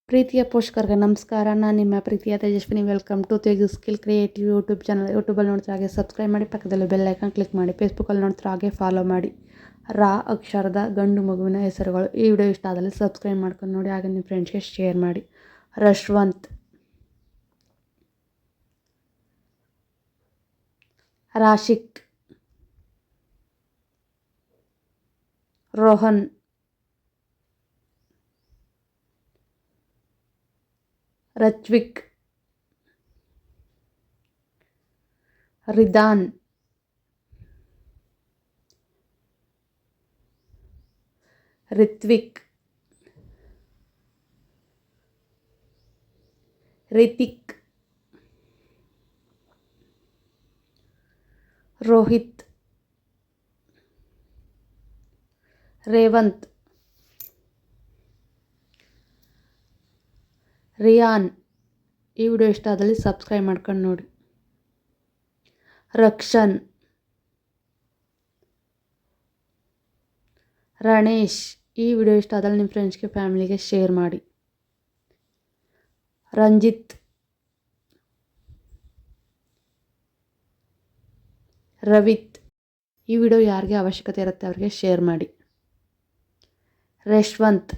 ಪ್ರೀತಿಯ ಪೋಷಕರಿಗೆ ನಮಸ್ಕಾರ. ನಾನು ನಿಮ್ಮ ಪ್ರೀತಿಯ Tejaswini. Welcome to Teju skill creative YouTube channel. ಯೂಟ್ಯೂಬಲ್ಲಿ ನೋಡ್ತಾರೆ ಹಾಗೆ ಸಬ್ಸ್ಕ್ರೈಬ್ ಮಾಡಿ, ಪಕ್ಕದಲ್ಲಿ ಬೆಲ್ ಐಕಾನ್ ಕ್ಲಿಕ್ ಮಾಡಿ. ಫೇಸ್ಬುಕ್ಕಲ್ಲಿ ನೋಡ್ತಾರೆ ಹಾಗೆ ಫಾಲೋ ಮಾಡಿ. ರಾ ಅಕ್ಷರದ ಗಂಡು ಮಗುವಿನ ಹೆಸರುಗಳು. ಈ ವಿಡಿಯೋ ಇಷ್ಟ ಆದಲ್ಲಿ ಸಬ್ಸ್ಕ್ರೈಬ್ ಮಾಡ್ಕೊಂಡು ನೋಡಿ, ಹಾಗೆ ನಿಮ್ಮ ಫ್ರೆಂಡ್ಸ್ಗೆ ಶೇರ್ ಮಾಡಿ. ರಶ್ವಂತ್, ರಾಶಿಕ್, ರೋಹನ್, ರಚ್ವಿಕ್, ರಿದಾನ್, ರಿತ್ವಿಕ್, ರಿತಿಕ್, ರೋಹಿತ್, ರೇವಂತ್, ರಿಯಾನ್. ಈ ವಿಡಿಯೋ ಇಷ್ಟ ಆದಲ್ಲಿ ಸಬ್ಸ್ಕ್ರೈಬ್ ಮಾಡ್ಕೊಂಡು ನೋಡಿ. ರಕ್ಷನ್, ರಣೇಶ್. ಈ ವಿಡಿಯೋ ಇಷ್ಟ ಆದಲ್ಲಿ ನಿಮ್ಮ ಫ್ರೆಂಡ್ಸ್ಗೆ ಫ್ಯಾಮಿಲಿಗೆ ಶೇರ್ ಮಾಡಿ. ರಂಜಿತ್, ರವಿತ್. ಈ ವಿಡಿಯೋ ಯಾರಿಗೆ ಅವಶ್ಯಕತೆ ಇರುತ್ತೆ ಅವರಿಗೆ ಶೇರ್ ಮಾಡಿ. ರೇಶ್ವಂತ್,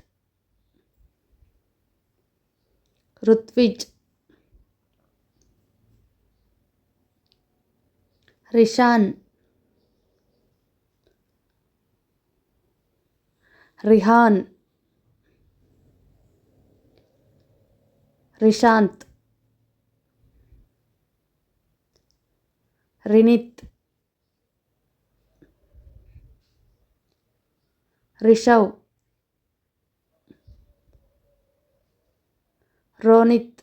ಋತ್ವಿಜ್, ರಿಶಾನ್, ರಿಹಾನ್, ರಿಶಾಂತ್, ರಿನಿತ್, ರಿಷವ್, ರೋನಿತ್,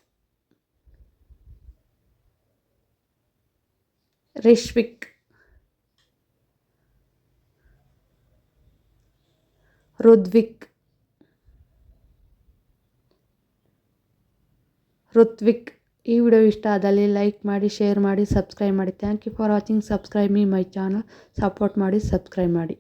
ರಿಶ್ವಿಕ್, ರುದ್ವಿಕ್, ಋತ್ವಿಕ್. ಈ ವಿಡಿಯೋ ಇಷ್ಟ ಆದಲ್ಲಿ ಲೈಕ್ ಮಾಡಿ, ಶೇರ್ ಮಾಡಿ, ಸಬ್ಸ್ಕ್ರೈಬ್ ಮಾಡಿ. Thank you for watching. Subscribe me my channel. Support ಮಾಡಿ, ಸಬ್ಸ್ಕ್ರೈಬ್ ಮಾಡಿ.